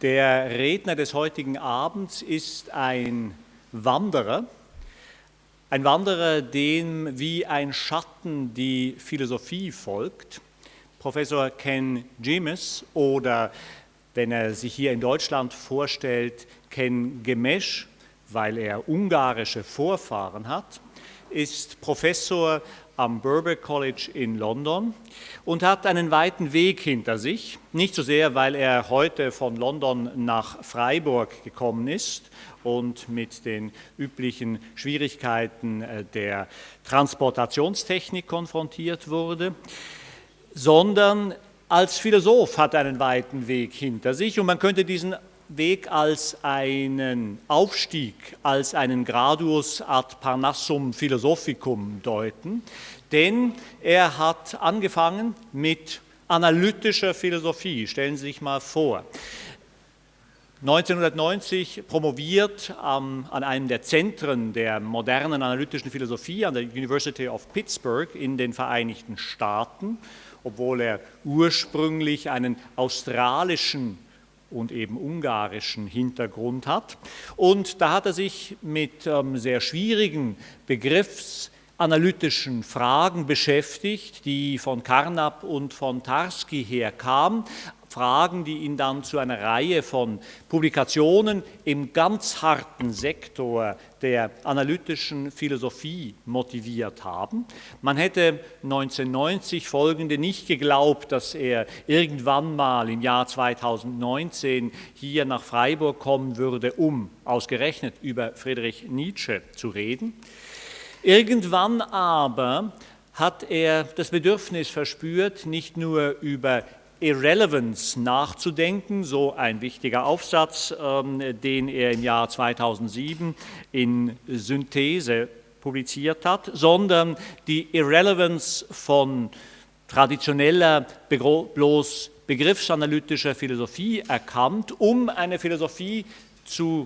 Der Redner des heutigen Abends ist ein Wanderer, dem wie ein Schatten die Philosophie folgt. Professor Ken Jemes oder, wenn er sich hier in Deutschland vorstellt, Ken Gemesch, weil er ungarische Vorfahren hat, ist Professor am Birkbeck College in London und hat einen weiten Weg hinter sich. Nicht so sehr, weil er heute von London nach Freiburg gekommen ist und mit den üblichen Schwierigkeiten der Transportationstechnik konfrontiert wurde, sondern als Philosoph hat er einen weiten Weg hinter sich und man könnte diesen Weg als einen Aufstieg, als einen Gradus ad Parnassum Philosophicum deuten, denn er hat angefangen mit analytischer Philosophie. Stellen Sie sich mal vor, 1990 promoviert an einem der Zentren der modernen analytischen Philosophie an der University of Pittsburgh in den Vereinigten Staaten, obwohl er ursprünglich einen australischen und eben ungarischen Hintergrund hat. Und da hat er sich mit sehr schwierigen begriffsanalytischen Fragen beschäftigt, die von Carnap und von Tarski herkamen. Fragen, die ihn dann zu einer Reihe von Publikationen im ganz harten Sektor der analytischen Philosophie motiviert haben. Man hätte 1990 folgende nicht geglaubt, dass er irgendwann mal im Jahr 2019 hier nach Freiburg kommen würde, um ausgerechnet über Friedrich Nietzsche zu reden. Irgendwann aber hat er das Bedürfnis verspürt, nicht nur über Irrelevance nachzudenken, so ein wichtiger Aufsatz, den er im Jahr 2007 in Synthese publiziert hat, sondern die Irrelevance von traditioneller, bloß begriffsanalytischer Philosophie erkannt, um eine Philosophie zu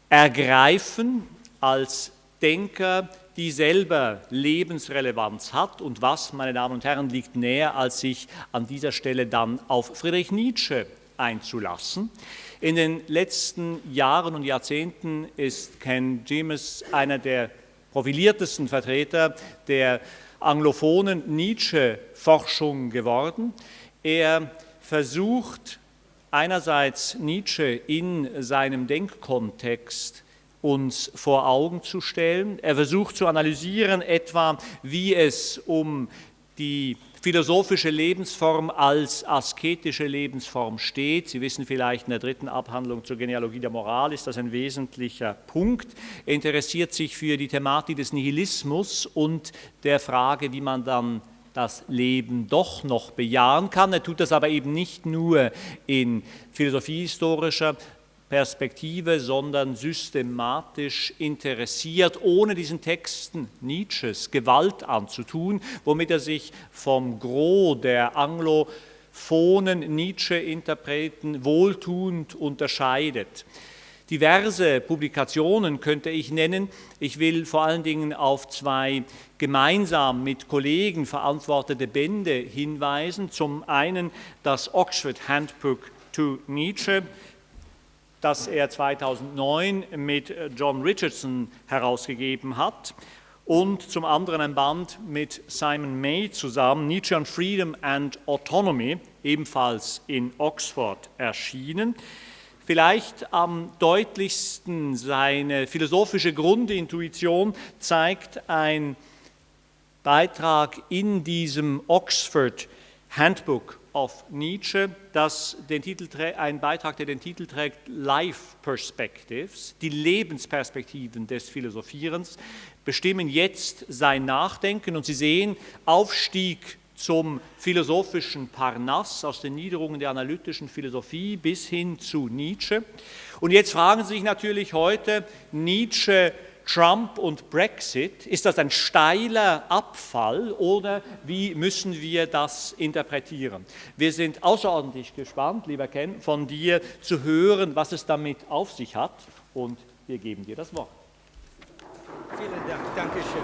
ergreifen als Denker, die selber Lebensrelevanz hat. Und was, meine Damen und Herren, liegt näher, als sich an dieser Stelle dann auf Friedrich Nietzsche einzulassen. In den letzten Jahren und Jahrzehnten ist Ken Jemes einer der profiliertesten Vertreter der anglophonen Nietzsche-Forschung geworden. Er versucht einerseits Nietzsche in seinem Denkkontext uns vor Augen zu stellen. Er versucht zu analysieren, etwa wie es um die philosophische Lebensform als asketische Lebensform steht. Sie wissen vielleicht, in der dritten Abhandlung zur Genealogie der Moral ist das ein wesentlicher Punkt. Er interessiert sich für die Thematik des Nihilismus und der Frage, wie man dann das Leben doch noch bejahen kann. Er tut das aber eben nicht nur in philosophiehistorischer Perspektive, sondern systematisch interessiert, ohne diesen Texten Nietzsches Gewalt anzutun, womit er sich vom Gros der anglophonen Nietzsche-Interpreten wohltuend unterscheidet. Diverse Publikationen könnte ich nennen. Ich will vor allen Dingen auf zwei gemeinsam mit Kollegen verantwortete Bände hinweisen. Zum einen das Oxford Handbook to Nietzsche, das er 2009 mit John Richardson herausgegeben hat, und zum anderen ein Band mit Simon May zusammen, Nietzsche on Freedom and Autonomy, ebenfalls in Oxford erschienen. Vielleicht am deutlichsten seine philosophische Grundintuition zeigt ein Beitrag in diesem Oxford Handbook of Nietzsche, ein Beitrag, der den Titel trägt Life Perspectives, die Lebensperspektiven des Philosophierens, bestimmen jetzt sein Nachdenken. Und Sie sehen, Aufstieg zum philosophischen Parnass, aus den Niederungen der analytischen Philosophie bis hin zu Nietzsche. Und jetzt fragen Sie sich natürlich heute, Nietzsche, Trump und Brexit, ist das ein steiler Abfall oder wie müssen wir das interpretieren? Wir sind außerordentlich gespannt, lieber Ken, von dir zu hören, was es damit auf sich hat, und wir geben dir das Wort. Vielen Dank, danke schön.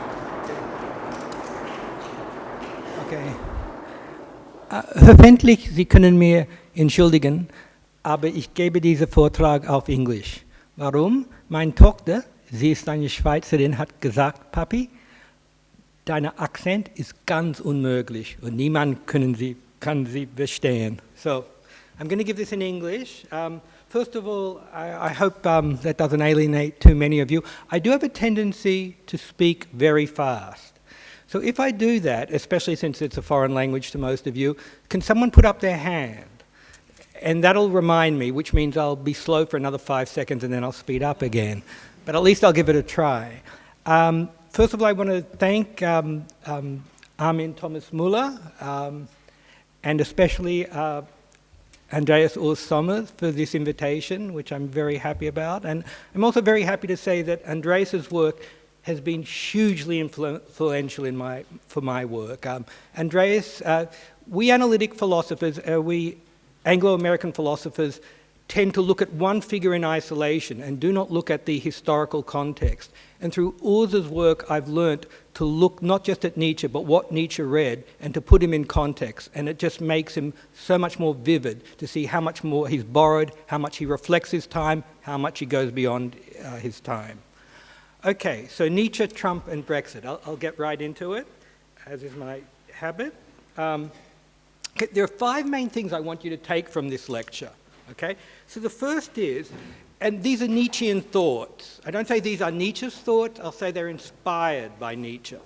Okay. Hoffentlich, Sie können mir entschuldigen, aber ich gebe diesen Vortrag auf Englisch. Warum? Meine Tochter, sie ist eine Schweizerin, hat gesagt, Papi, dein Akzent ist ganz unmöglich und niemand kann sie verstehen. So, I'm going to give this in English. First of all, I hope that doesn't alienate too many of you. I do have a tendency to speak very fast. So if I do that, especially since it's a foreign language to most of you, can someone put up their hand? And that'll remind me, which means I'll be slow for another 5 seconds and then I'll speed up again. But at least I'll give it a try. First of all, I want to thank Armin Thomas Müller and especially Andreas Urs Sommers for this invitation, which I'm very happy about. And I'm also very happy to say that Andreas's work has been hugely influential for my work. Andreas, we analytic philosophers, we Anglo-American philosophers tend to look at one figure in isolation and do not look at the historical context. And through Urs's work, I've learnt to look not just at Nietzsche, but what Nietzsche read, and to put him in context. And it just makes him so much more vivid to see how much more he's borrowed, how much he reflects his time, how much he goes beyond his time. Okay, so Nietzsche, Trump, and Brexit. I'll get right into it, as is my habit. There are 5 main things I want you to take from this lecture. Okay, so the first is, and these are Nietzschean thoughts. I don't say these are Nietzsche's thoughts, I'll say they're inspired by Nietzsche.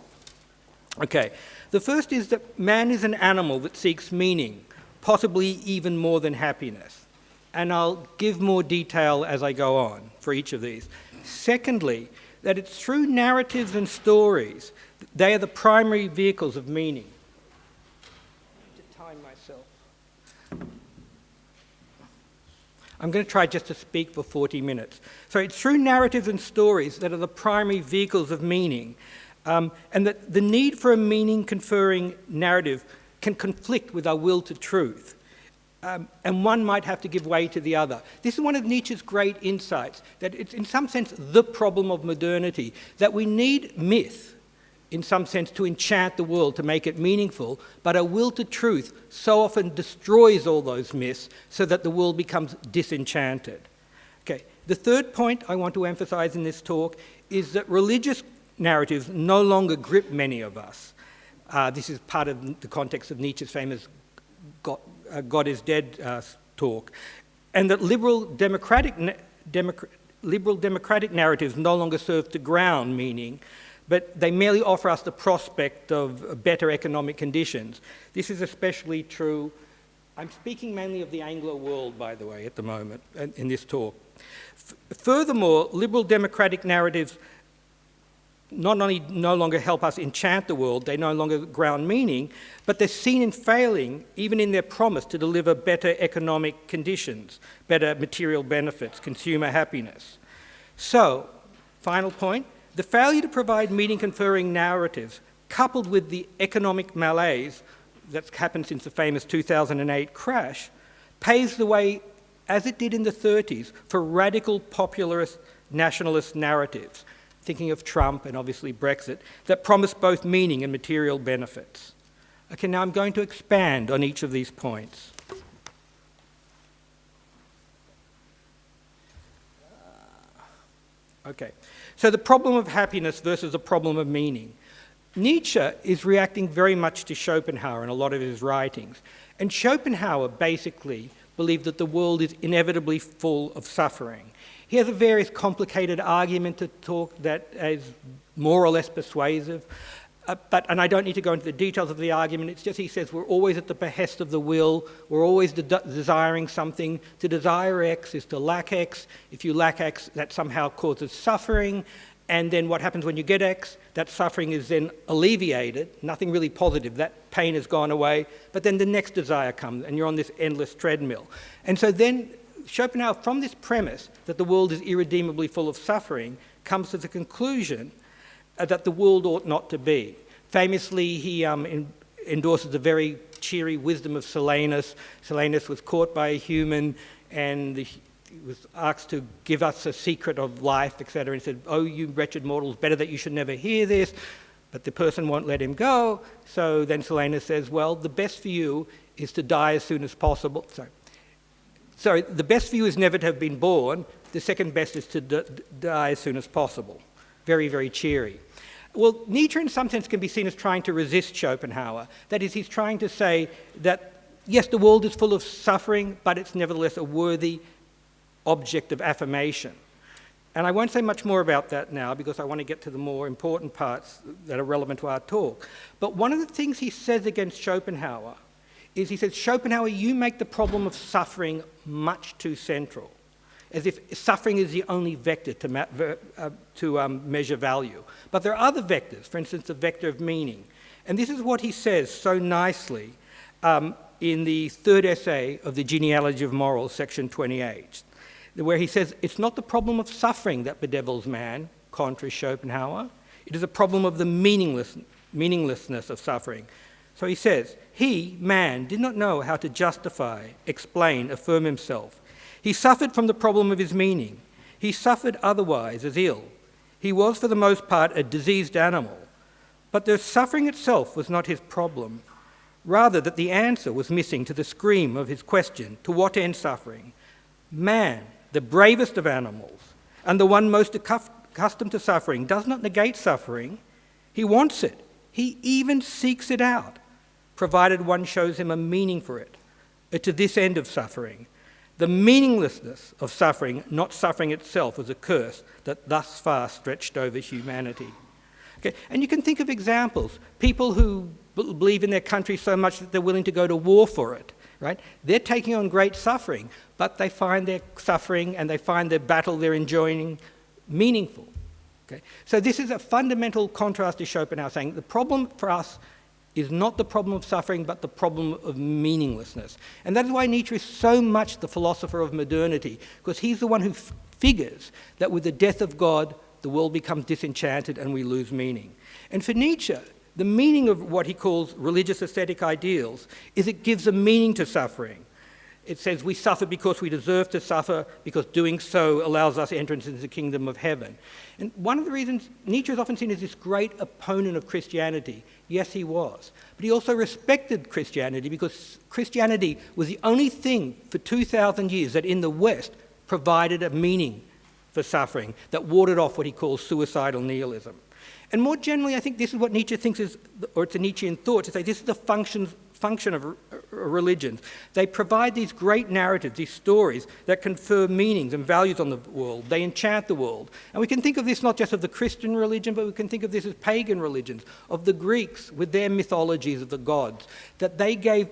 Okay, the first is that man is an animal that seeks meaning, possibly even more than happiness. And I'll give more detail as I go on for each of these. Secondly, that it's through narratives and stories, they are the primary vehicles of meaning. I need to time myself. I'm going to try just to speak for 40 minutes. So it's through narratives and stories that are the primary vehicles of meaning, and that the need for a meaning-conferring narrative can conflict with our will to truth, and one might have to give way to the other. This is one of Nietzsche's great insights, that it's in some sense the problem of modernity, that we need myth, in some sense, to enchant the world, to make it meaningful, but our will to truth so often destroys all those myths so that the world becomes disenchanted. Okay, the third point I want to emphasize in this talk is that religious narratives no longer grip many of us. This is part of the context of Nietzsche's famous God is Dead talk, and that liberal democratic narratives no longer serve to ground meaning, but they merely offer us the prospect of better economic conditions. This is especially true. I'm speaking mainly of the Anglo world, by the way, at the moment, in this talk. Furthermore, liberal democratic narratives not only no longer help us enchant the world, they no longer ground meaning, but they're seen in failing, even in their promise to deliver better economic conditions, better material benefits, consumer happiness. So, final point, the failure to provide meaning-conferring narratives, coupled with the economic malaise that's happened since the famous 2008 crash, paves the way, as it did in the 30s, for radical popularist nationalist narratives, thinking of Trump and obviously Brexit, that promise both meaning and material benefits. Okay, now I'm going to expand on each of these points. Okay, so the problem of happiness versus the problem of meaning. Nietzsche is reacting very much to Schopenhauer in a lot of his writings. And Schopenhauer basically believed that the world is inevitably full of suffering. He has a very complicated argument to talk that is more or less persuasive, and I don't need to go into the details of the argument. It's just he says we're always at the behest of the will, we're always desiring something. To desire X is to lack X. If you lack X, that somehow causes suffering, and then what happens when you get X? That suffering is then alleviated, nothing really positive, that pain has gone away, but then the next desire comes, and you're on this endless treadmill. And so then Schopenhauer, from this premise that the world is irredeemably full of suffering, comes to the conclusion that the world ought not to be. Famously, he endorses the very cheery wisdom of Silenus. Silenus was caught by a human and he was asked to give us a secret of life, etc. And he said, "Oh, you wretched mortals, better that you should never hear this." But the person won't let him go. So then Silenus says, well, the best for you is to die as soon as possible. Sorry. sorry, the best view is never to have been born. The second best is to die as soon as possible. Very, very cheery. Well, Nietzsche in some sense can be seen as trying to resist Schopenhauer. That is, he's trying to say that, yes, the world is full of suffering, but it's nevertheless a worthy object of affirmation. And I won't say much more about that now because I want to get to the more important parts that are relevant to our talk. But one of the things he says against Schopenhauer is he says, Schopenhauer, you make the problem of suffering much too central, as if suffering is the only vector to measure value. But there are other vectors, for instance, the vector of meaning. And this is what he says so nicely in the third essay of the Genealogy of Morals, section 28, where he says, it's not the problem of suffering that bedevils man, contrary to Schopenhauer. It is a problem of the meaninglessness of suffering. So he says, he, man, did not know how to justify, explain, affirm himself. He suffered from the problem of his meaning. He suffered otherwise as ill. He was, for the most part, a diseased animal. But the suffering itself was not his problem. Rather, that the answer was missing to the scream of his question, to what end suffering? Man, the bravest of animals, and the one most accustomed to suffering, does not negate suffering. He wants it. He even seeks it out, provided one shows him a meaning for it, to this end of suffering. The meaninglessness of suffering, not suffering itself, was a curse that thus far stretched over humanity. Okay? And you can think of examples. People who believe in their country so much that they're willing to go to war for it. Right? They're taking on great suffering, but they find their suffering and they find their battle they're enjoying meaningful. Okay? So this is a fundamental contrast to Schopenhauer, saying the problem for us is not the problem of suffering, but the problem of meaninglessness. And that is why Nietzsche is so much the philosopher of modernity, because he's the one who figures that with the death of God, the world becomes disenchanted and we lose meaning. And for Nietzsche, the meaning of what he calls religious aesthetic ideals is it gives a meaning to suffering. It says we suffer because we deserve to suffer, because doing so allows us entrance into the kingdom of heaven. And one of the reasons Nietzsche is often seen as this great opponent of Christianity, yes, he was, but he also respected Christianity because Christianity was the only thing for 2,000 years that in the West provided a meaning for suffering that warded off what he calls suicidal nihilism. And more generally, I think this is what Nietzsche thinks is, or it's a Nietzschean thought, to say this is the function of religions. They provide these great narratives, these stories that confer meanings and values on the world. They enchant the world. And we can think of this not just of the Christian religion, but we can think of this as pagan religions, of the Greeks with their mythologies of the gods, that they gave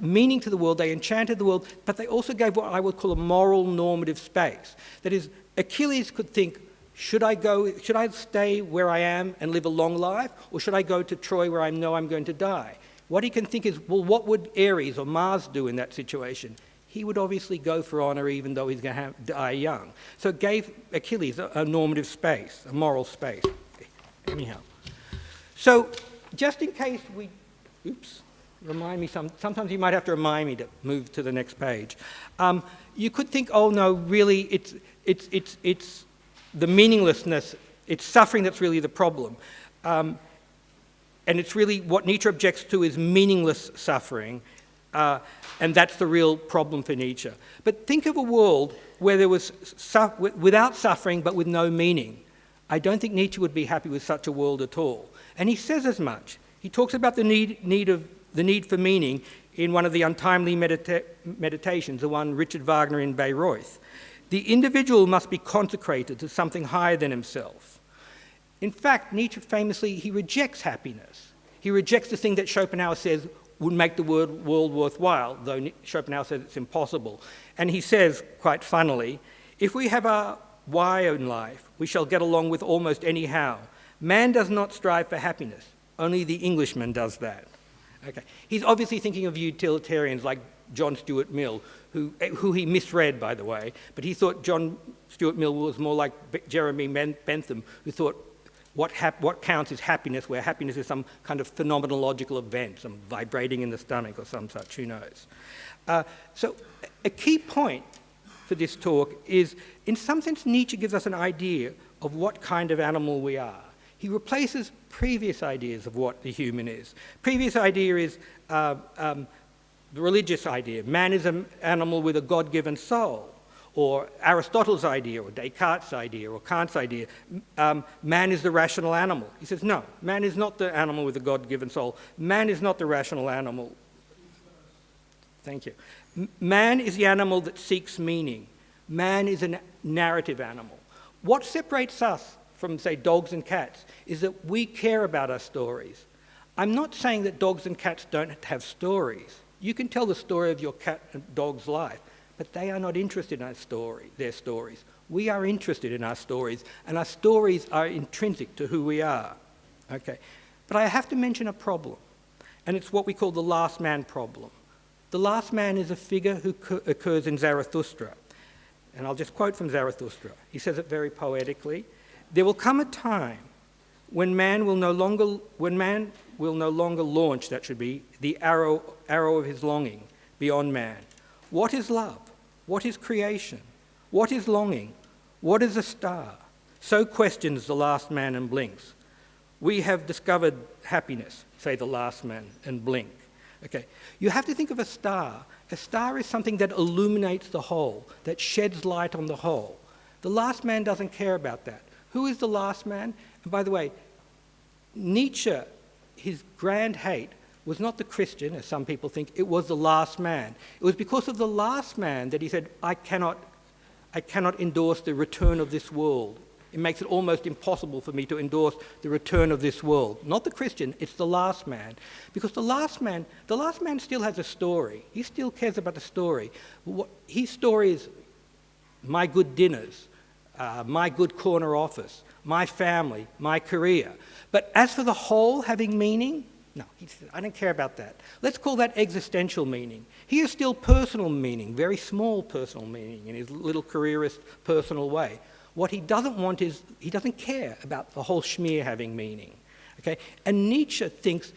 meaning to the world, they enchanted the world, but they also gave what I would call a moral normative space. That is, Achilles could think, should I stay where I am and live a long life, or should I go to Troy where I know I'm going to die? What he can think is, well, what would Ares or Mars do in that situation? He would obviously go for honor even though he's going to die young. So it gave Achilles a normative space, a moral space. Anyhow. So just in case we, remind me, sometimes you might have to remind me to move to the next page. You could think, oh no, really it's the meaninglessness, it's suffering that's really the problem. And it's really what Nietzsche objects to is meaningless suffering, and that's the real problem for Nietzsche. But think of a world where there was without suffering but with no meaning. I don't think Nietzsche would be happy with such a world at all. And he says as much. He talks about the need for meaning in one of the untimely meditations, the one Richard Wagner in Bayreuth. The individual must be consecrated to something higher than himself. In fact, Nietzsche famously, he rejects happiness. He rejects the thing that Schopenhauer says would make the world worthwhile, though Schopenhauer says it's impossible. And he says, quite funnily, if we have our why in life, we shall get along with almost any how. Man does not strive for happiness. Only the Englishman does that. Okay. He's obviously thinking of utilitarians like John Stuart Mill, who he misread, by the way, but he thought John Stuart Mill was more like Jeremy Bentham, who thought what counts is happiness, where happiness is some kind of phenomenological event, some vibrating in the stomach or some such, who knows. So a key point for this talk is, in some sense, Nietzsche gives us an idea of what kind of animal we are. He replaces previous ideas of what the human is. Previous idea is the religious idea, man is an animal with a God-given soul, or Aristotle's idea, or Descartes' idea, or Kant's idea, man is the rational animal. He says, no, man is not the animal with a God-given soul. Man is not the rational animal. Thank you. Man is the animal that seeks meaning. Man is a narrative animal. What separates us from, say, dogs and cats is that we care about our stories. I'm not saying that dogs and cats don't have stories. You can tell the story of your cat and dog's life, but they are not interested in their stories. We are interested in our stories, and our stories are intrinsic to who we are. Okay. But I have to mention a problem, and it's what we call the last man problem. The last man is a figure who occurs in Zarathustra. And I'll just quote from Zarathustra. He says it very poetically. There will come a time when man will no longer launch, that should be, the arrow of his longing beyond man. What is love? What is creation? What is longing? What is a star? So questions the last man and blinks. We have discovered happiness, say the last man, and blink. Okay, you have to think of a star. A star is something that illuminates the whole, that sheds light on the whole. The last man doesn't care about that. Who is the last man? And by the way, Nietzsche, his grand hate was not the Christian, as some people think, it was the last man. It was because of the last man that he said, I cannot endorse the return of this world. It makes it almost impossible for me to endorse the return of this world. Not the Christian, it's the last man. Because the last man still has a story. He still cares about the story. His story is my good dinners, my good corner office, my family, my career. But as for the whole having meaning, no, he said, I don't care about that. Let's call that existential meaning. He has still personal meaning, very small personal meaning in his little careerist personal way. What he doesn't want is, he doesn't care about the whole schmear having meaning. Okay? And Nietzsche thinks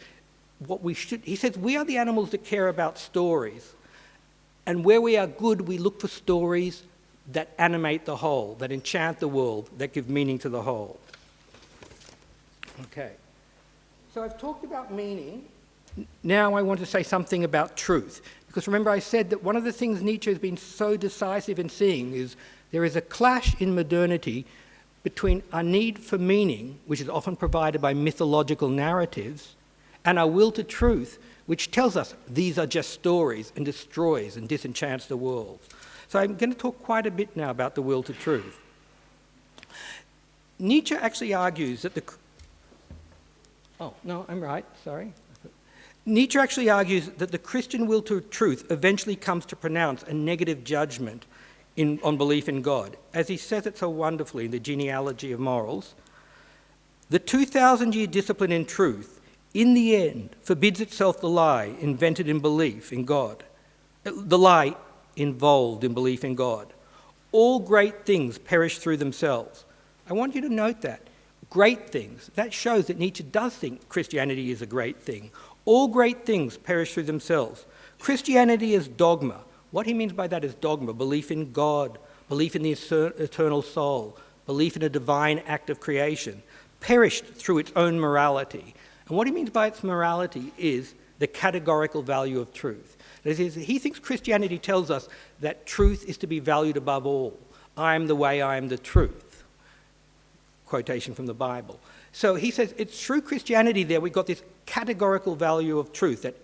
he says we are the animals that care about stories. And where we are good, we look for stories that animate the whole, that enchant the world, that give meaning to the whole. Okay. So I've talked about meaning. Now I want to say something about truth. Because remember I said that one of the things Nietzsche has been so decisive in seeing is there is a clash in modernity between our need for meaning, which is often provided by mythological narratives, and our will to truth, which tells us these are just stories and destroys and disenchants the world. So I'm going to talk quite a bit now about the will to truth. Nietzsche actually argues that Nietzsche actually argues that the Christian will to truth eventually comes to pronounce a negative judgment on belief in God. As he says it so wonderfully in the genealogy of morals, the 2,000-year discipline in truth, in the end, forbids itself the lie invented in belief in God, the lie involved in belief in God. All great things perish through themselves. I want you to note that. Great things. That shows that Nietzsche does think Christianity is a great thing. All great things perish through themselves. Christianity is dogma. What he means by that is dogma, belief in God, belief in the eternal soul, belief in a divine act of creation, perished through its own morality. And what he means by its morality is the categorical value of truth. That is, he thinks Christianity tells us that truth is to be valued above all. I am the way, I am the truth. Quotation from the Bible. So he says it's through Christianity there we've got this categorical value of truth, that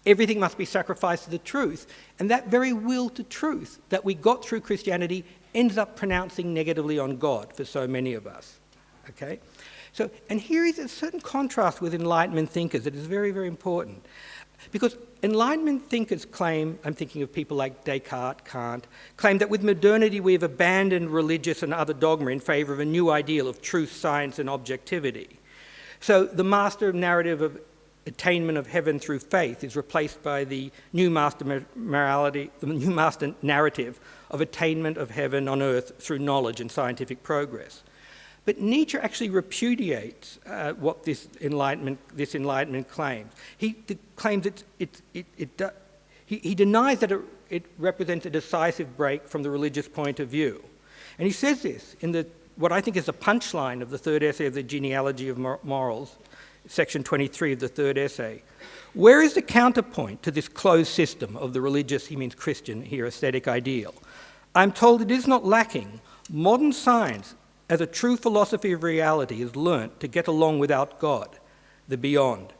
everything must be sacrificed to the truth. And that very will to truth that we got through Christianity ends up pronouncing negatively on God for so many of us. Okay? So, and here is a certain contrast with Enlightenment thinkers that is very, very important. Because Enlightenment thinkers claim, I'm thinking of people like Descartes, Kant, claim that with modernity we have abandoned religious and other dogma in favour of a new ideal of truth, science and objectivity. So the master narrative of attainment of heaven through faith is replaced by the new master morality, the new master narrative of attainment of heaven on earth through knowledge and scientific progress. But Nietzsche actually repudiates what this enlightenment claims. He claims he denies that it represents a decisive break from the religious point of view. And he says this in what I think is the punchline of the third essay of the genealogy of morals. section 23 of the third essay. Where is the counterpoint to this closed system of the religious, he means Christian here, aesthetic ideal? I'm told it is not lacking. Modern science, as a true philosophy of reality, is learnt to get along without God, the beyond.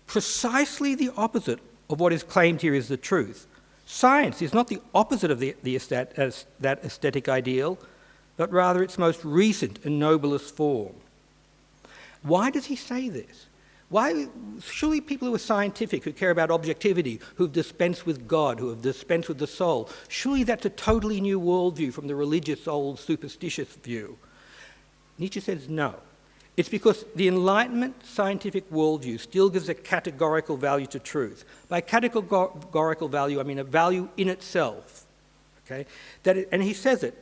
Precisely the opposite of what is claimed here is the truth. Science is not the opposite of that aesthetic ideal, but rather its most recent and noblest form. Why does he say this? Why? Surely people who are scientific, who care about objectivity, who've dispensed with God, who have dispensed with the soul, surely that's a totally new worldview from the religious, old, superstitious view. Nietzsche says no. It's because the Enlightenment scientific worldview still gives a categorical value to truth. By categorical value, I mean a value in itself. Okay? And he says it.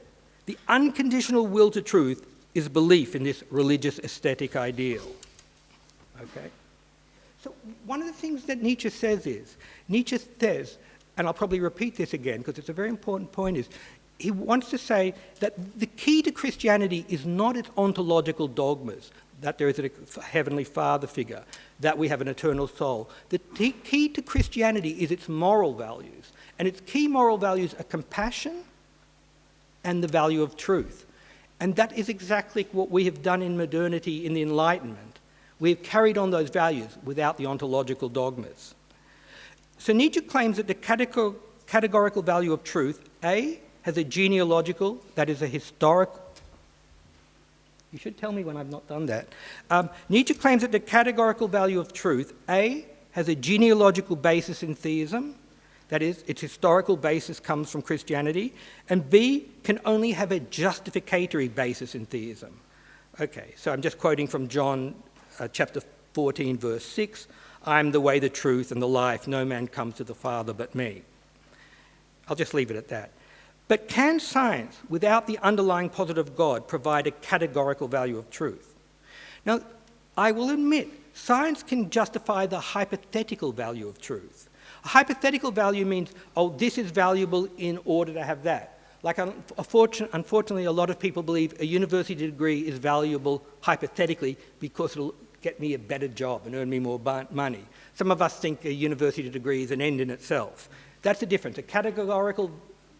The unconditional will to truth is belief in this religious aesthetic ideal. Okay? So one of the things that Nietzsche says, and I'll probably repeat this again because it's a very important point, is he wants to say that the key to Christianity is not its ontological dogmas, that there is a heavenly Father figure, that we have an eternal soul. The key to Christianity is its moral values, and its key moral values are compassion and the value of truth. And that is exactly what we have done in modernity, in the Enlightenment. We have carried on those values without the ontological dogmas. So Nietzsche claims that the categorical value of truth, A, has a genealogical, that is a historical. You should tell me when I've not done that. Nietzsche claims that the categorical value of truth, A, has a genealogical basis in theism, that is, its historical basis comes from Christianity, and B, can only have a justificatory basis in theism. Okay, so I'm just quoting from John chapter 14, verse 6, I'm the way, the truth, and the life. No man comes to the Father but me. I'll just leave it at that. But can science, without the underlying positive God, provide a categorical value of truth? Now, I will admit, science can justify the hypothetical value of truth. A hypothetical value means, oh, this is valuable in order to have that. Like, unfortunately, a lot of people believe a university degree is valuable hypothetically because it'll get me a better job and earn me more money. Some of us think a university degree is an end in itself. That's the difference. A categorical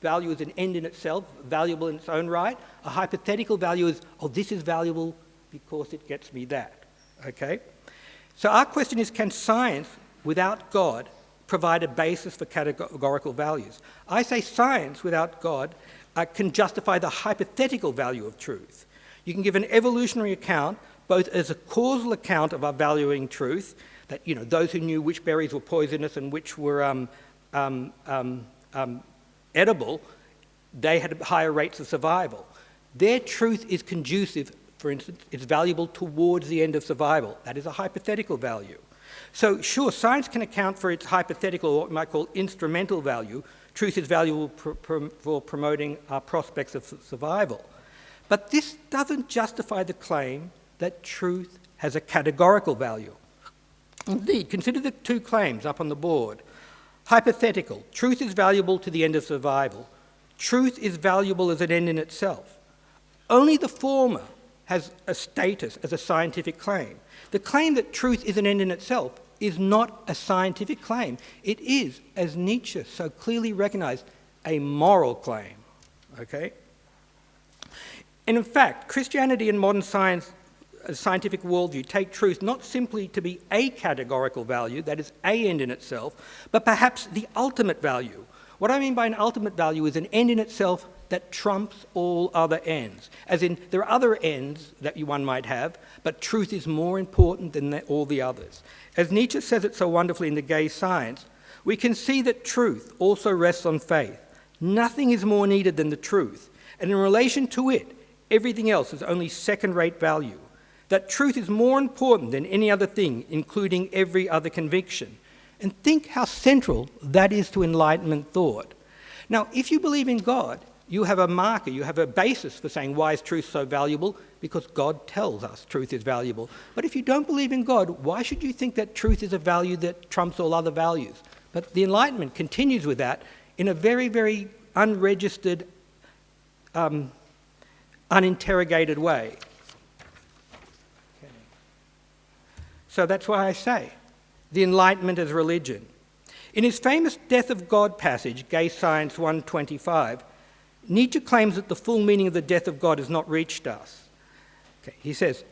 value is an end in itself, valuable in its own right. A hypothetical value is, oh, this is valuable because it gets me that. Okay? So our question is, can science, without God, provide a basis for categorical values? I say science, without God, can justify the hypothetical value of truth. You can give an evolutionary account, both as a causal account of our valuing truth, that, you know, those who knew which berries were poisonous and which were edible, they had higher rates of survival. Their truth is conducive, for instance, it's valuable towards the end of survival. That is a hypothetical value. So sure, science can account for its hypothetical, or what we might call instrumental value. Truth is valuable for promoting our prospects of survival. But this doesn't justify the claim that truth has a categorical value. Indeed, consider the two claims up on the board. Hypothetical, truth is valuable to the end of survival. Truth is valuable as an end in itself. Only the former has a status as a scientific claim. The claim that truth is an end in itself is not a scientific claim. It is, as Nietzsche so clearly recognized, a moral claim. Okay? And in fact, Christianity and modern science, a scientific worldview, take truth not simply to be a categorical value, that is, a end in itself, but perhaps the ultimate value. What I mean by an ultimate value is an end in itself that trumps all other ends. As in, there are other ends that one might have, but truth is more important than all the others. As Nietzsche says it so wonderfully in The Gay Science, we can see that truth also rests on faith. Nothing is more needed than the truth, and in relation to it, everything else is only second-rate value. That truth is more important than any other thing, including every other conviction. And think how central that is to Enlightenment thought. Now, if you believe in God, you have a marker, you have a basis for saying, why is truth so valuable? Because God tells us truth is valuable. But if you don't believe in God, why should you think that truth is a value that trumps all other values? But the Enlightenment continues with that in a very, very unregistered, uninterrogated way. So that's why I say, the Enlightenment as religion. In his famous Death of God passage, Gay Science 125, Nietzsche claims that the full meaning of the death of God has not reached us. Okay, he says,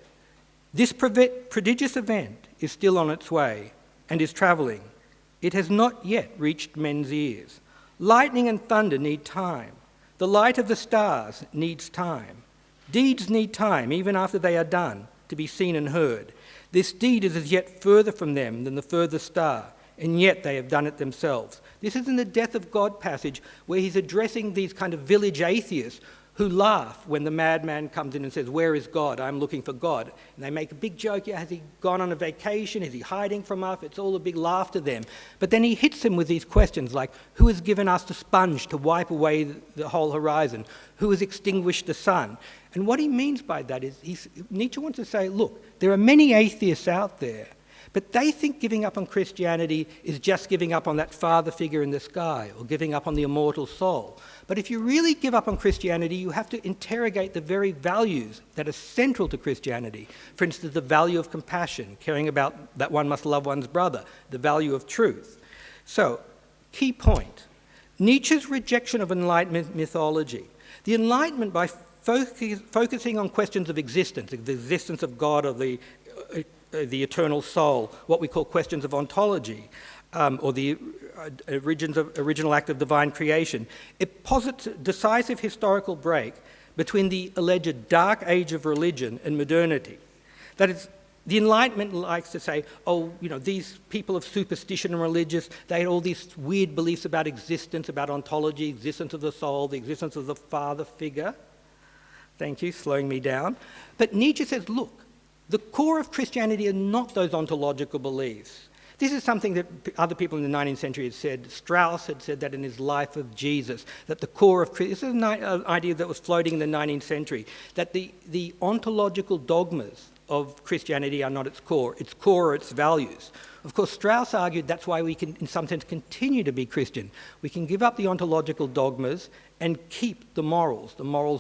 this prodigious event is still on its way and is travelling. It has not yet reached men's ears. Lightning and thunder need time. The light of the stars needs time. Deeds need time, even after they are done, to be seen and heard. This deed is as yet further from them than the furthest star, and yet they have done it themselves. This is in the Death of God passage where he's addressing these kind of village atheists who laugh when the madman comes in and says, where is God? I'm looking for God. And they make a big joke, yeah, has he gone on a vacation? Is he hiding from us? It's all a big laugh to them. But then he hits them with these questions like, who has given us the sponge to wipe away the whole horizon? Who has extinguished the sun? And what he means by that is, Nietzsche wants to say, look, there are many atheists out there, but they think giving up on Christianity is just giving up on that father figure in the sky or giving up on the immortal soul. But if you really give up on Christianity, you have to interrogate the very values that are central to Christianity. For instance, the value of compassion, caring about that one must love one's brother, the value of truth. So, key point, Nietzsche's rejection of Enlightenment mythology. The Enlightenment, by focusing on questions of existence, the existence of God or the eternal soul, what we call questions of ontology, or the original act of divine creation. It posits a decisive historical break between the alleged dark age of religion and modernity. That is, the Enlightenment likes to say, oh, you know, these people of superstition and religious, they had all these weird beliefs about existence, about ontology, existence of the soul, the existence of the father figure. Thank you, slowing me down. But Nietzsche says, look, the core of Christianity are not those ontological beliefs. This is something that other people in the 19th century had said. Strauss had said that in his Life of Jesus, that the core of this is an idea that was floating in the 19th century, that the ontological dogmas of Christianity are not its core are its values. Of course, Strauss argued that's why we can, in some sense, continue to be Christian. We can give up the ontological dogmas and keep the morals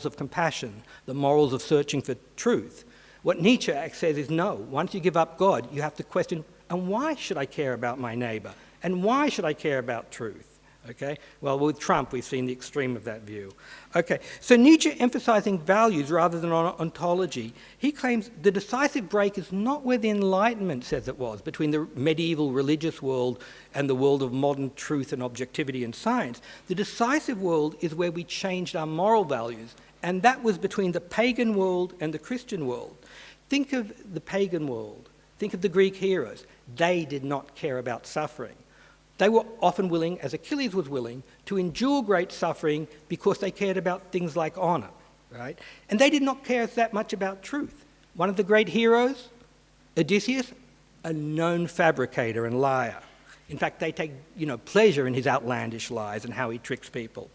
of compassion, the morals of searching for truth. What Nietzsche says is no, once you give up God, you have to question, and why should I care about my neighbour? And why should I care about truth? Okay, well, with Trump, we've seen the extreme of that view. Okay, so Nietzsche emphasising values rather than ontology, he claims the decisive break is not where the Enlightenment says it was, between the medieval religious world and the world of modern truth and objectivity and science. The decisive world is where we changed our moral values, and that was between the pagan world and the Christian world. Think of the pagan world. Think of the Greek heroes. They did not care about suffering. They were often willing, as Achilles was willing, to endure great suffering because they cared about things like honour, right? And they did not care that much about truth. One of the great heroes, Odysseus, a known fabricator and liar. In fact, they take, pleasure in his outlandish lies and how he tricks people.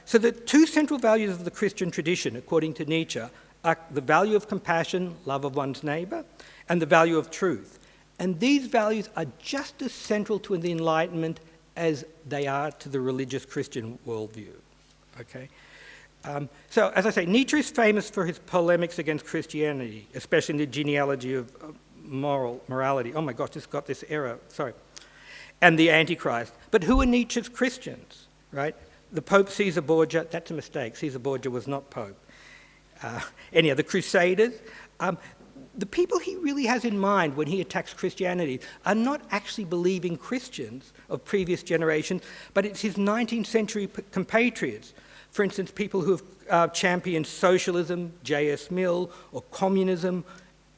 So the two central values of the Christian tradition, according to Nietzsche, are the value of compassion, love of one's neighbour, and the value of truth. And these values are just as central to the Enlightenment as they are to the religious Christian worldview. Okay? So, as I say, Nietzsche is famous for his polemics against Christianity, especially in the genealogy of morality. Oh my gosh, this got this error, sorry. And the Antichrist. But who are Nietzsche's Christians, right? The Pope Caesar Borgia, that's a mistake. Caesar Borgia was not Pope. The Crusaders. The people he really has in mind when he attacks Christianity are not actually believing Christians of previous generations, but it's his 19th century compatriots. For instance, people who have championed socialism, J.S. Mill, or communism,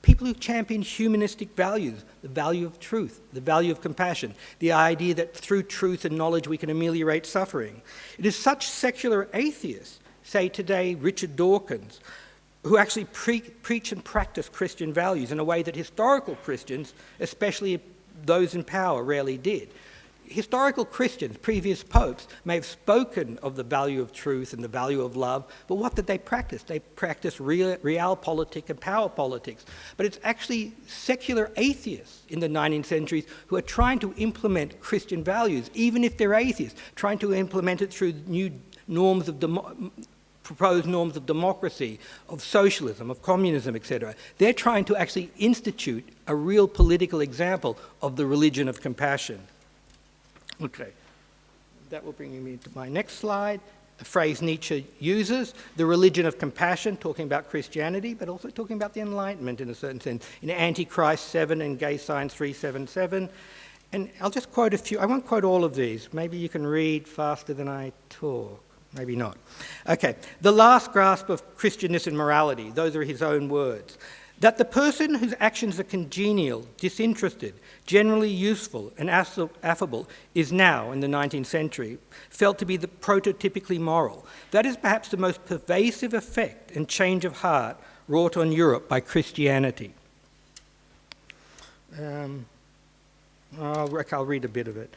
people who champion humanistic values, the value of truth, the value of compassion, the idea that through truth and knowledge we can ameliorate suffering. It is such secular atheists, say today Richard Dawkins, who actually preach and practice Christian values in a way that historical Christians, especially those in power, rarely did. Historical Christians, previous popes, may have spoken of the value of truth and the value of love, but what did they practice? They practiced realpolitik and power politics. But it's actually secular atheists in the 19th centuries who are trying to implement Christian values, even if they're atheists, trying to implement it through new norms of proposed norms of democracy, of socialism, of communism, etc. They're trying to actually institute a real political example of the religion of compassion. Okay, that will bring me to my next slide. A phrase Nietzsche uses, the religion of compassion, talking about Christianity, but also talking about the Enlightenment in a certain sense, in Antichrist 7 and Gay Science 377. And I'll just quote a few. I won't quote all of these. Maybe you can read faster than I talk. Maybe not. Okay. The last grasp of Christianness and morality. Those are his own words. That the person whose actions are congenial, disinterested, generally useful and affable is now, in the 19th century, felt to be the prototypically moral. That is perhaps the most pervasive effect and change of heart wrought on Europe by Christianity. I'll read a bit of it.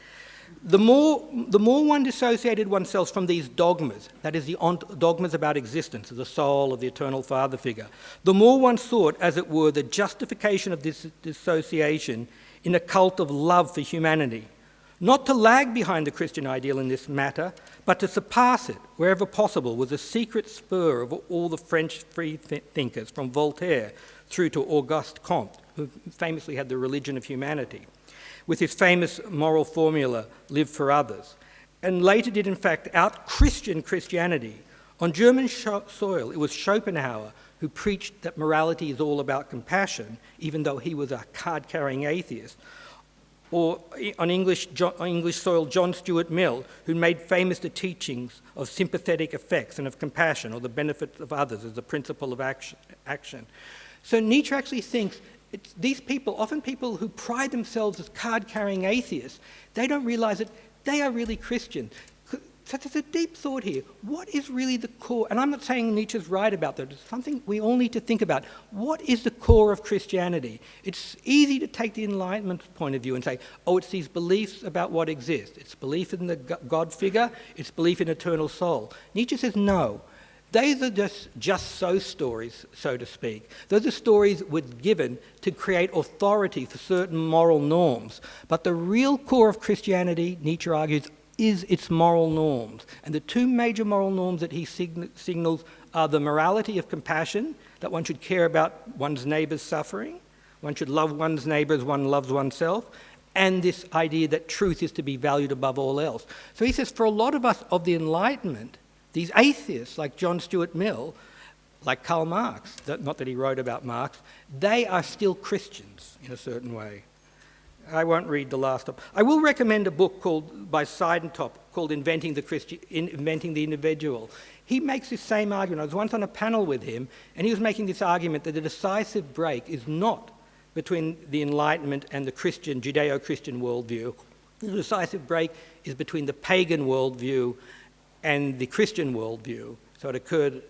The more one dissociated oneself from these dogmas, that is the dogmas about existence, of the soul, of the eternal father figure, the more one sought, as it were, the justification of this dissociation in a cult of love for humanity, not to lag behind the Christian ideal in this matter, but to surpass it wherever possible with a secret spur of all the French free thinkers, from Voltaire through to Auguste Comte, who famously had the religion of humanity, with his famous moral formula, live for others, and later did in fact out-Christian Christianity. On German soil, it was Schopenhauer who preached that morality is all about compassion, even though he was a card-carrying atheist. Or on English soil, John Stuart Mill, who made famous the teachings of sympathetic effects and of compassion, or the benefits of others as the principle of action. So Nietzsche actually thinks these people, often people who pride themselves as card-carrying atheists, they don't realize that they are really Christian. So there's a deep thought here. What is really the core? And I'm not saying Nietzsche's right about that. It's something we all need to think about. What is the core of Christianity? It's easy to take the Enlightenment point of view and say, oh, it's these beliefs about what exists. It's belief in the God figure. It's belief in eternal soul. Nietzsche says no. Those are just so stories, so to speak. Those are stories were given to create authority for certain moral norms. But the real core of Christianity, Nietzsche argues, is its moral norms. And the two major moral norms that he signals are the morality of compassion, that one should care about one's neighbour's suffering, one should love one's neighbour as one loves oneself, and this idea that truth is to be valued above all else. So he says for a lot of us of the Enlightenment, these atheists like John Stuart Mill, like Karl Marx, not that he wrote about Marx, they are still Christians in a certain way. I won't read the last one. I will recommend a book by Seidentop called Inventing the Individual. He makes this same argument. I was once on a panel with him, and he was making this argument that the decisive break is not between the Enlightenment and the Christian, Judeo-Christian worldview. The decisive break is between the pagan worldview and the Christian worldview. So it occurred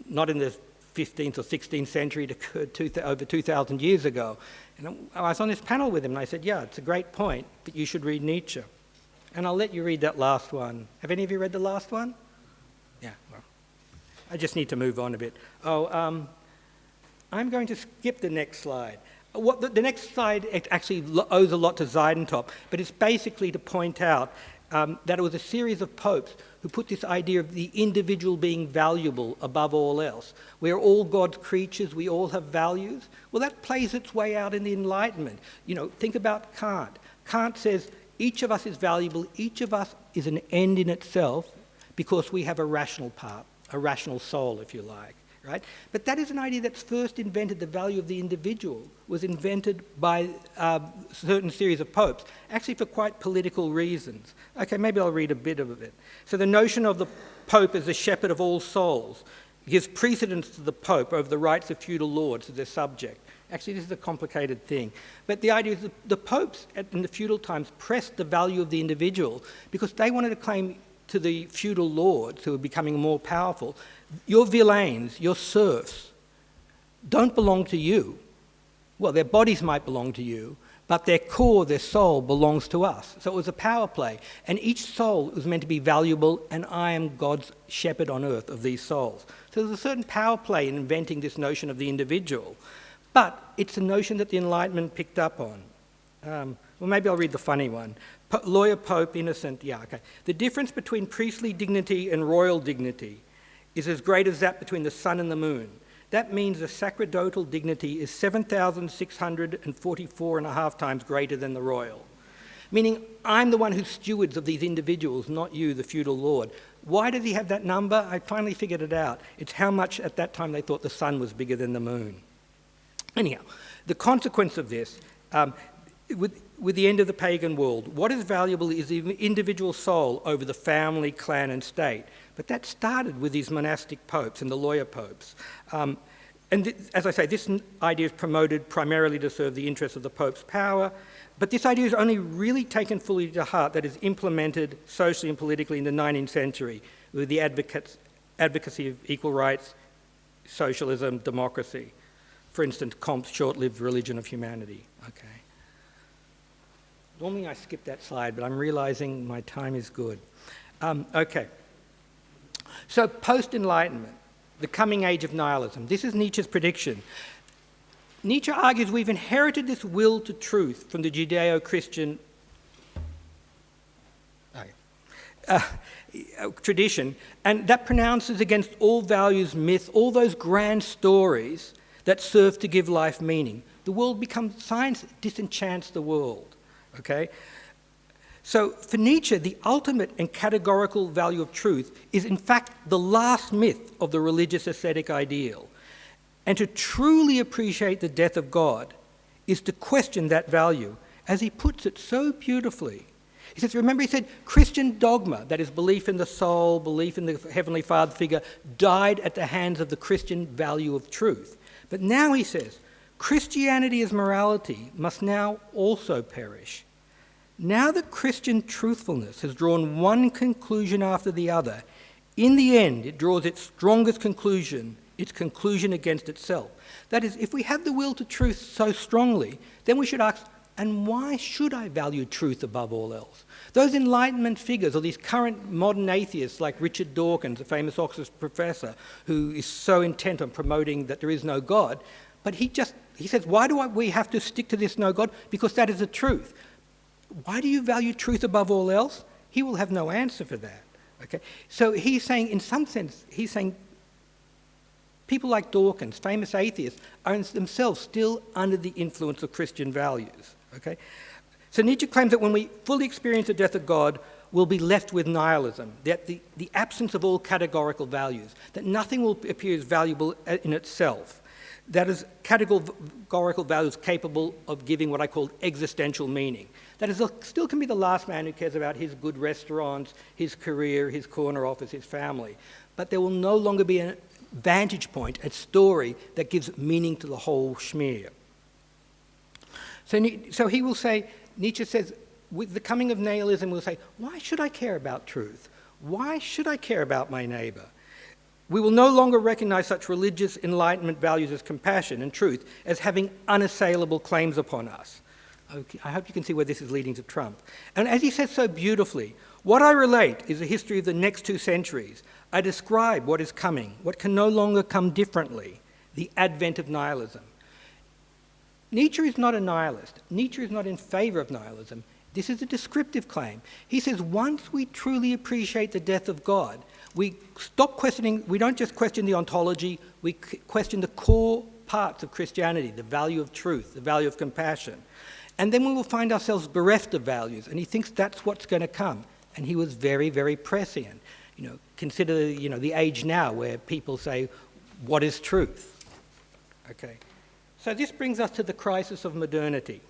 not in the 15th or 16th century, it occurred over 2,000 years ago. And I was on this panel with him, and I said, yeah, it's a great point, but you should read Nietzsche. And I'll let you read that last one. Have any of you read the last one? Yeah, well, I just need to move on a bit. I'm going to skip the next slide. The next slide actually owes a lot to Seidentop, but it's basically to point out that it was a series of popes who put this idea of the individual being valuable above all else. We're all God's creatures, we all have values. Well, that plays its way out in the Enlightenment. You know, think about Kant. Kant says each of us is valuable, each of us is an end in itself because we have a rational part, a rational soul, if you like. Right? But that is an idea that's first invented. The value of the individual was invented by a certain series of popes, actually for quite political reasons. Okay, maybe I'll read a bit of it. So the notion of the pope as the shepherd of all souls gives precedence to the pope over the rights of feudal lords as their subject. Actually, this is a complicated thing. But the idea is that the popes in the feudal times pressed the value of the individual because they wanted to claim to the feudal lords who were becoming more powerful, your villeins, your serfs, don't belong to you. Well, their bodies might belong to you, but their core, their soul, belongs to us. So it was a power play. And each soul was meant to be valuable, and I am God's shepherd on earth of these souls. So there's a certain power play in inventing this notion of the individual. But it's a notion that the Enlightenment picked up on. Well, maybe I'll read the funny one. Lawyer, Pope, Innocent, yeah, okay. The difference between priestly dignity and royal dignity is as great as that between the sun and the moon. That means the sacerdotal dignity is 7,644 and a half times greater than the royal. Meaning, I'm the one who's stewards of these individuals, not you, the feudal lord. Why does he have that number? I finally figured it out. It's how much at that time they thought the sun was bigger than the moon. Anyhow, the consequence of this, with the end of the pagan world, what is valuable is the individual soul over the family, clan, and state. But that started with these monastic popes and the lawyer popes. As I say, this idea is promoted primarily to serve the interests of the Pope's power, but this idea is only really taken fully to heart, that is implemented socially and politically in the 19th century with the advocacy of equal rights, socialism, democracy. For instance, Comte's short-lived Religion of Humanity. Okay. Normally I skip that slide, but I'm realizing my time is good. Okay. So post-Enlightenment, the coming age of nihilism. This is Nietzsche's prediction. Nietzsche argues we've inherited this will to truth from the Judeo-Christian tradition, and that pronounces against all values, myth, all those grand stories that serve to give life meaning. The world becomes, science disenchants the world, okay? So for Nietzsche, the ultimate and categorical value of truth is in fact the last myth of the religious ascetic ideal. And to truly appreciate the death of God is to question that value, as he puts it so beautifully. He says, remember he said, Christian dogma, that is belief in the soul, belief in the Heavenly Father figure, died at the hands of the Christian value of truth. But now he says, Christianity as morality must now also perish. Now that Christian truthfulness has drawn one conclusion after the other, in the end it draws its strongest conclusion, its conclusion against itself. That is, if we have the will to truth so strongly, then we should ask, and why should I value truth above all else? Those Enlightenment figures, or these current modern atheists like Richard Dawkins, a famous Oxford professor, who is so intent on promoting that there is no God, but he says, why do we have to stick to this no God? Because that is the truth. Why do you value truth above all else? He will have no answer for that. Okay? So he's saying, in some sense, he's saying people like Dawkins, famous atheists, are themselves still under the influence of Christian values. Okay? So Nietzsche claims that when we fully experience the death of God, we'll be left with nihilism, that the absence of all categorical values, that nothing will appear as valuable in itself. That is, categorical values capable of giving what I call existential meaning. That is, still can be the last man who cares about his good restaurants, his career, his corner office, his family. But there will no longer be a vantage point, a story that gives meaning to the whole schmear. So he will say, Nietzsche says, with the coming of nihilism, we'll say, why should I care about truth? Why should I care about my neighbor? We will no longer recognize such religious Enlightenment values as compassion and truth as having unassailable claims upon us. Okay, I hope you can see where this is leading to Trump. And as he says so beautifully, what I relate is the history of the next 2 centuries. I describe what is coming, what can no longer come differently, the advent of nihilism. Nietzsche is not a nihilist. Nietzsche is not in favor of nihilism. This is a descriptive claim. He says once we truly appreciate the death of God, we stop questioning, we don't just question the ontology, we question the core parts of Christianity, the value of truth, the value of compassion. And then we will find ourselves bereft of values, and he thinks that's what's going to come. And he was very, very prescient. Consider, the age now where people say, what is truth? Okay. So this brings us to the crisis of modernity.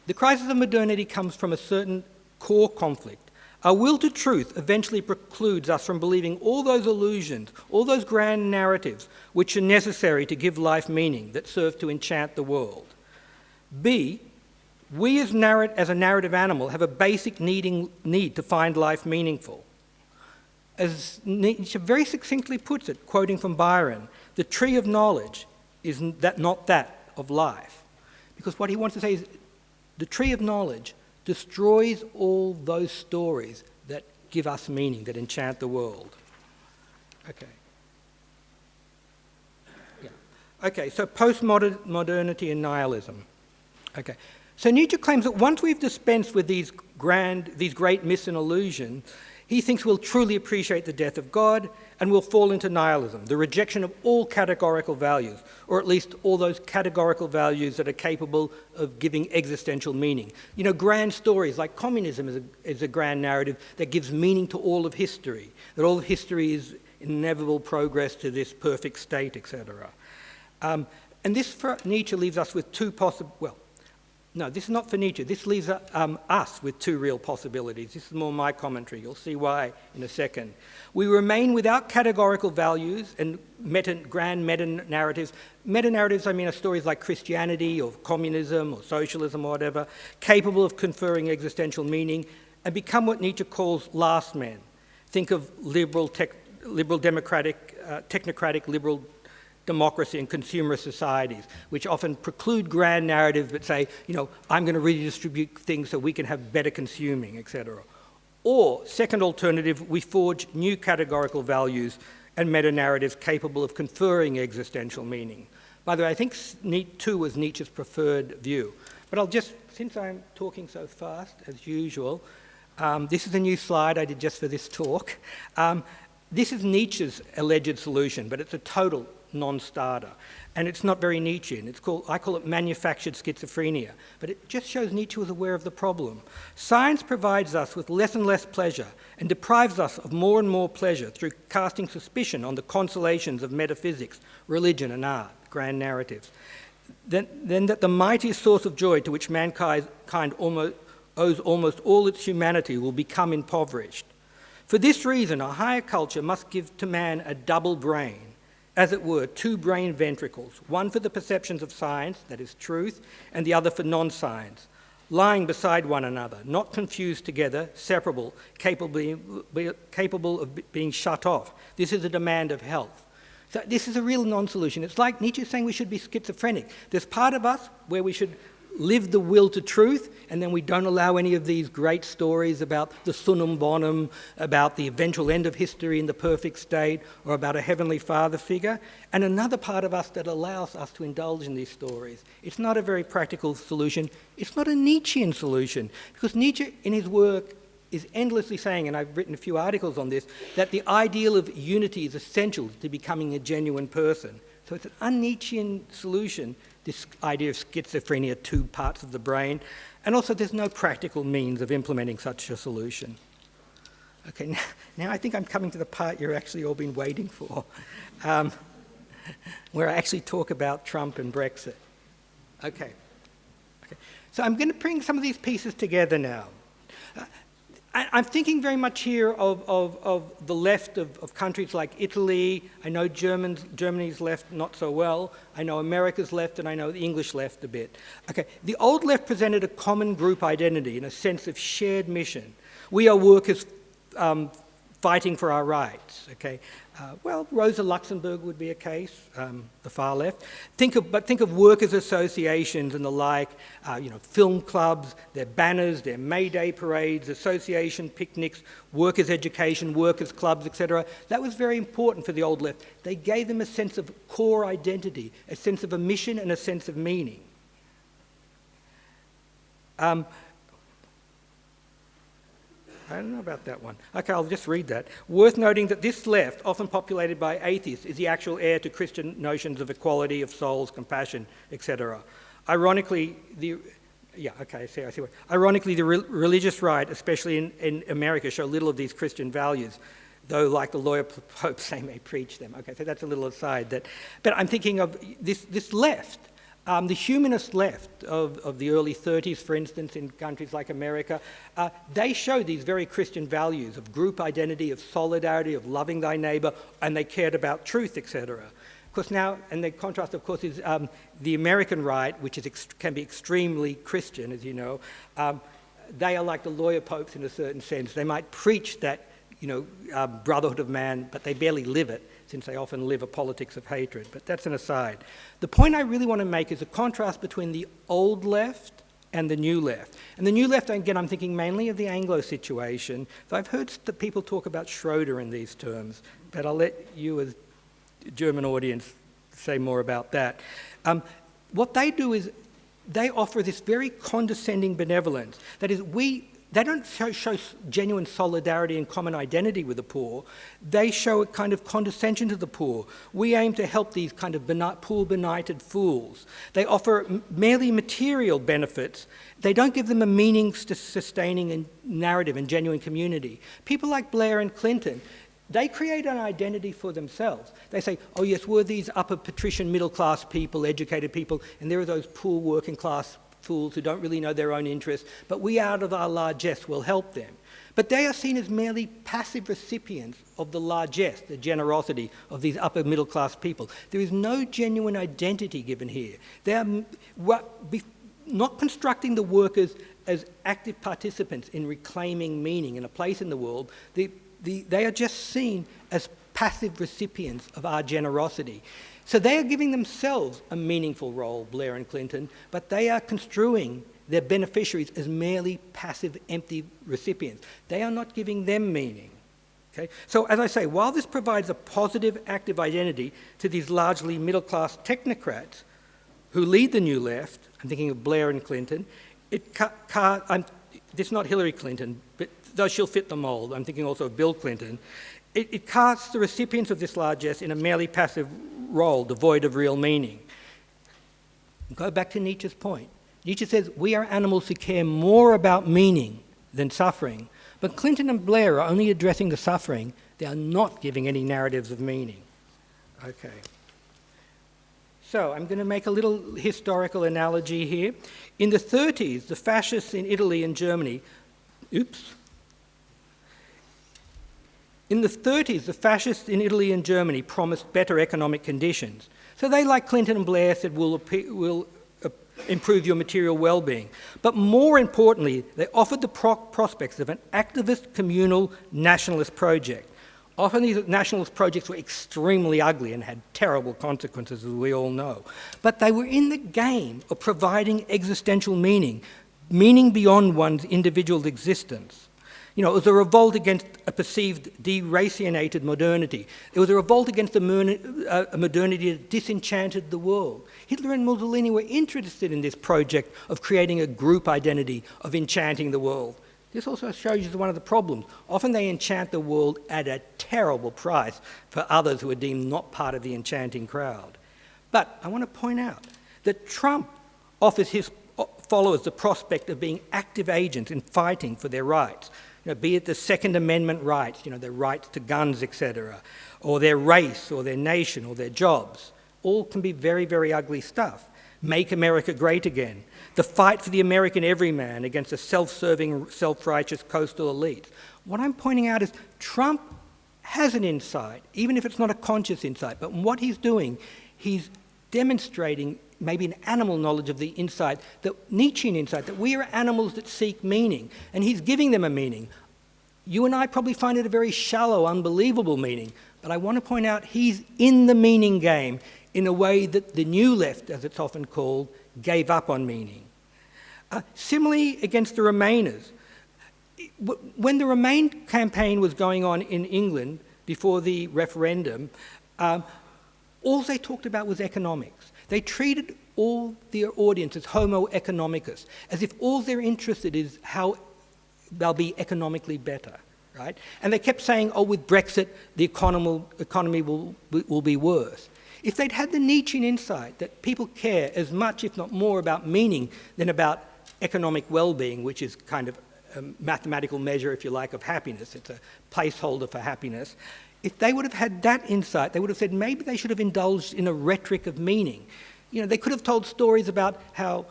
The crisis of modernity comes from a certain core conflict. Our will to truth eventually precludes us from believing all those illusions, all those grand narratives which are necessary to give life meaning, that serve to enchant the world. B, we as a narrative animal have a basic need to find life meaningful. As Nietzsche very succinctly puts it, quoting from Byron, the tree of knowledge is not that of life. Because what he wants to say is the tree of knowledge destroys all those stories that give us meaning, that enchant the world. Okay. Yeah. Okay, so postmodernity and nihilism. Okay. So Nietzsche claims that once we've dispensed with these great myths and illusions, He thinks we'll truly appreciate the death of God and we'll fall into nihilism, the rejection of all categorical values, or at least all those categorical values that are capable of giving existential meaning. You know, grand stories like communism is a grand narrative that gives meaning to all of history, that all of history is inevitable progress to this perfect state, etc. And this for Nietzsche leaves us with two possible, well, no, this is not for Nietzsche. This leaves us with two real possibilities. This is more my commentary. You'll see why in a second. We remain without categorical values and grand meta-narratives. Meta-narratives, I mean, are stories like Christianity or communism or socialism or whatever, capable of conferring existential meaning and become what Nietzsche calls last men. Think of technocratic liberal democracy and consumer societies, which often preclude grand narratives but say, you know, I'm going to redistribute things so we can have better consuming, etc. Or, second alternative, we forge new categorical values and meta-narratives capable of conferring existential meaning. By the way, I think too was Nietzsche's preferred view. But I'll just, since I'm talking so fast, as usual, this is a new slide I did just for this talk. This is Nietzsche's alleged solution, but it's a total non-starter. And it's not very Nietzschean. I call it manufactured schizophrenia. But it just shows Nietzsche was aware of the problem. Science provides us with less and less pleasure and deprives us of more and more pleasure through casting suspicion on the consolations of metaphysics, religion and art, grand narratives. Then that the mightiest source of joy to which mankind owes almost all its humanity will become impoverished. For this reason, a higher culture must give to man a double brain, as it were, two brain ventricles, one for the perceptions of science, that is truth, and the other for non-science, lying beside one another, not confused together, separable, capable of being shut off. This is a demand of health. So this is a real non-solution. It's like Nietzsche saying we should be schizophrenic. There's part of us where we should live the will to truth, and then we don't allow any of these great stories about the summum bonum, about the eventual end of history in the perfect state, or about a heavenly father figure, and another part of us that allows us to indulge in these stories. It's not a very practical solution. It's not a Nietzschean solution, because Nietzsche in his work is endlessly saying, and I've written a few articles on this, that the ideal of unity is essential to becoming a genuine person. So it's an un-Nietzschean solution, this idea of schizophrenia, two parts of the brain, and also there's no practical means of implementing such a solution. Okay, now I think I'm coming to the part you're actually all been waiting for, where I actually talk about Trump and Brexit. Okay. So I'm going to bring some of these pieces together now. I'm thinking very much here of the left of countries like Italy. I know Germany's left not so well. I know America's left, and I know the English left a bit. Okay, the old left presented a common group identity and a sense of shared mission. We are workers fighting for our rights. Okay, well, Rosa Luxemburg would be a case. The far left. Think of workers' associations and the like. Film clubs, their banners, their May Day parades, association picnics, workers' education, workers' clubs, etc. That was very important for the old left. They gave them a sense of core identity, a sense of a mission and a sense of meaning. I don't know about that one. Okay, I'll just read that. Worth noting that this left, often populated by atheists, is the actual heir to Christian notions of equality of souls, compassion, etc. Ironically, the religious right, especially in America, show little of these Christian values, though, like the lawyer popes, they may preach them. Okay, so that's a little aside. But I'm thinking of this left. The humanist left of the early 30s, for instance, in countries like America, they showed these very Christian values of group identity, of solidarity, of loving thy neighbour, and they cared about truth, etc. Of course now, and the contrast, of course, is the American right, which can be extremely Christian, as you know. They are like the lawyer popes in a certain sense. They might preach that, brotherhood of man, but they barely live it, since they often live a politics of hatred. But that's an aside. The point I really want to make is a contrast between the old left and the new left. And the new left, again, I'm thinking mainly of the Anglo situation. So I've heard people talk about Schroeder in these terms, but I'll let you as a German audience say more about that. What they do is they offer this very condescending benevolence. That is, we they don't show genuine solidarity and common identity with the poor. They show a kind of condescension to the poor. We aim to help these kind of poor, benighted fools. They offer merely material benefits. They don't give them a meaning-sustaining narrative and genuine community. People like Blair and Clinton, they create an identity for themselves. They say, oh yes, we're these upper patrician middle-class people, educated people, and there are those poor working-class fools who don't really know their own interests, but we out of our largesse will help them. But they are seen as merely passive recipients of the largesse, the generosity of these upper middle class people. There is no genuine identity given here. They are not constructing the workers as active participants in reclaiming meaning and a place in the world. They are just seen as passive recipients of our generosity. So they are giving themselves a meaningful role, Blair and Clinton, but they are construing their beneficiaries as merely passive, empty recipients. They are not giving them meaning. Okay? So as I say, while this provides a positive, active identity to these largely middle-class technocrats who lead the New Left, I'm thinking of Blair and Clinton, this is not Hillary Clinton, but though she'll fit the mold, I'm thinking also of Bill Clinton, it casts the recipients of this largesse in a merely passive role, devoid of real meaning. Go back to Nietzsche's point. Nietzsche says we are animals who care more about meaning than suffering, but Clinton and Blair are only addressing the suffering. They are not giving any narratives of meaning. Okay. So I'm going to make a little historical analogy here. In the 30s, the fascists in Italy and Germany, In the 30s, the fascists in Italy and Germany promised better economic conditions. So they, like Clinton and Blair, said, we'll improve your material well-being. But more importantly, they offered the prospects of an activist, communal, nationalist project. Often these nationalist projects were extremely ugly and had terrible consequences, as we all know. But they were in the game of providing existential meaning beyond one's individual existence. You know, it was a revolt against a perceived deracinated modernity. It was a revolt against a modernity that disenchanted the world. Hitler and Mussolini were interested in this project of creating a group identity, of enchanting the world. This also shows you one of the problems. Often they enchant the world at a terrible price for others who are deemed not part of the enchanting crowd. But I want to point out that Trump offers his followers the prospect of being active agents in fighting for their rights. You know, be it the Second Amendment rights, you know, their rights to guns, etc., or their race, or their nation, or their jobs. All can be very, very ugly stuff. Make America great again. The fight for the American everyman against a self-serving, self-righteous coastal elite. What I'm pointing out is Trump has an insight, even if it's not a conscious insight, but what he's doing, he's demonstrating maybe an animal knowledge of the insight, that Nietzschean insight, that we are animals that seek meaning, and he's giving them a meaning. You and I probably find it a very shallow, unbelievable meaning, but I want to point out he's in the meaning game in a way that the New Left, as it's often called, gave up on meaning. Similarly, against the Remainers. When the Remain campaign was going on in England before the referendum, all they talked about was economics. They treated all their audience as homo economicus, as if all they're interested in is how they'll be economically better, right? And they kept saying, oh, with Brexit, the economy will be worse. If they'd had the Nietzschean insight that people care as much, if not more, about meaning than about economic well-being, which is kind of a mathematical measure, if you like, of happiness, it's a placeholder for happiness, if they would have had that insight, they would have said maybe they should have indulged in a rhetoric of meaning. You know, they could have told stories about how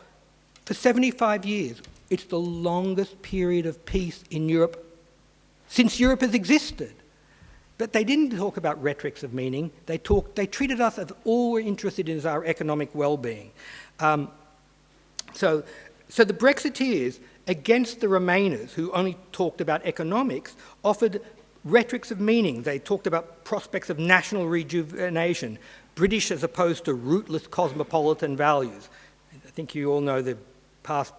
for 75 years, it's the longest period of peace in Europe since Europe has existed. But they didn't talk about rhetorics of meaning. They treated us as all we're interested in is our economic well-being. So the Brexiteers, against the Remainers, who only talked about economics, offered rhetorics of meaning. They talked about prospects of national rejuvenation, British as opposed to rootless cosmopolitan values. I think you all know the past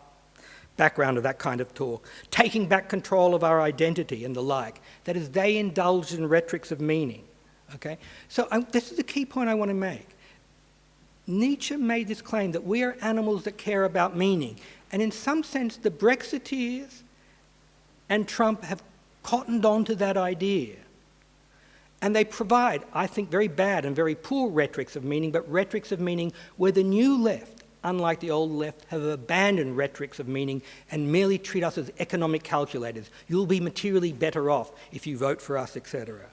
background of that kind of talk. Taking back control of our identity and the like. That is, they indulged in rhetorics of meaning. Okay? So this is the key point I want to make. Nietzsche made this claim that we are animals that care about meaning. And in some sense, the Brexiteers and Trump have cottoned on to that idea. And they provide, I think, very bad and very poor rhetorics of meaning, but rhetorics of meaning where the new left, unlike the old left, have abandoned rhetorics of meaning and merely treat us as economic calculators. You'll be materially better off if you vote for us, etc.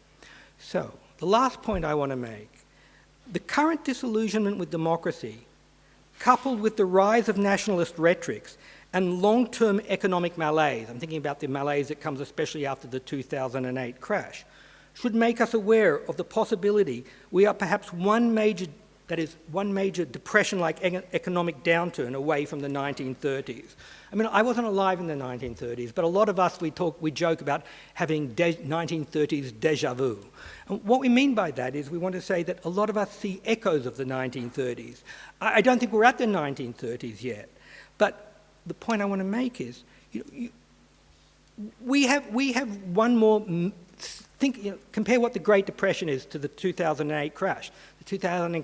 So, the last point I want to make, the current disillusionment with democracy, coupled with the rise of nationalist rhetorics and long-term economic malaise, I'm thinking about the malaise that comes especially after the 2008 crash, should make us aware of the possibility we are perhaps one major depression-like economic downturn away from the 1930s. I mean, I wasn't alive in the 1930s, but a lot of us, we joke about having 1930s déjà vu. And what we mean by that is we want to say that a lot of us see echoes of the 1930s. I don't think we're at the 1930s yet, but the point I want to make is we have one more. Compare what the Great Depression is to the 2008 crash. The 2008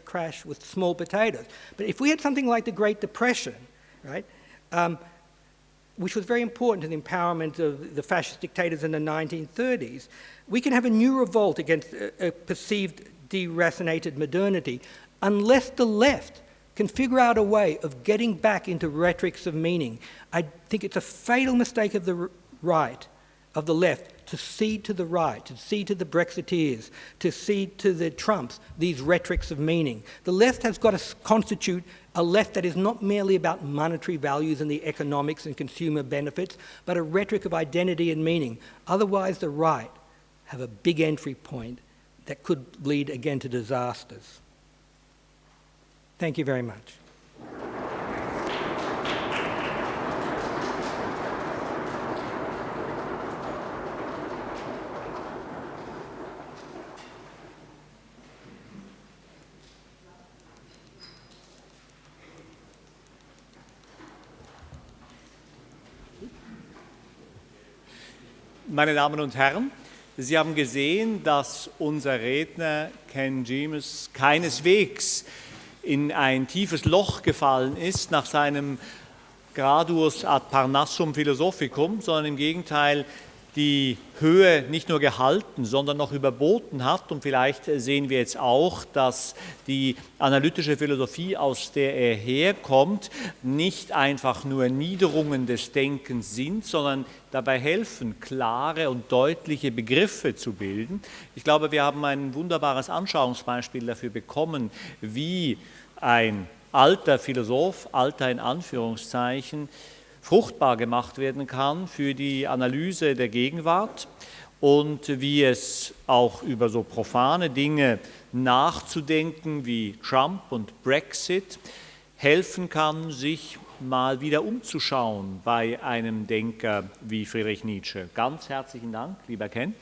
crash was small potatoes. But if we had something like the Great Depression, right, which was very important to the empowerment of the fascist dictators in the 1930s, we can have a new revolt against a perceived deracinated modernity unless the left can figure out a way of getting back into rhetorics of meaning. I think it's a fatal mistake of the right, of the left, to cede to the right, to cede to the Brexiteers, to cede to the Trumps, these rhetorics of meaning. The left has got to constitute a left that is not merely about monetary values and the economics and consumer benefits, but a rhetoric of identity and meaning. Otherwise, the right have a big entry point that could lead again to disasters. Thank you very much. Meine Damen und Herren, Sie haben gesehen, dass unser Redner Ken Jeeves keineswegs in ein tiefes Loch gefallen ist nach seinem Gradus ad Parnassum Philosophicum, sondern im Gegenteil die Höhe nicht nur gehalten, sondern noch überboten hat. Und vielleicht sehen wir jetzt auch, dass die analytische Philosophie, aus der er herkommt, nicht einfach nur Niederungen des Denkens sind, sondern dabei helfen, klare und deutliche Begriffe zu bilden. Ich glaube, wir haben ein wunderbares Anschauungsbeispiel dafür bekommen, wie ein alter Philosoph, alter in Anführungszeichen, fruchtbar gemacht werden kann für die Analyse der Gegenwart und wie es auch über so profane Dinge nachzudenken wie Trump und Brexit helfen kann, sich mal wieder umzuschauen bei einem Denker wie Friedrich Nietzsche. Ganz herzlichen Dank, lieber Ken.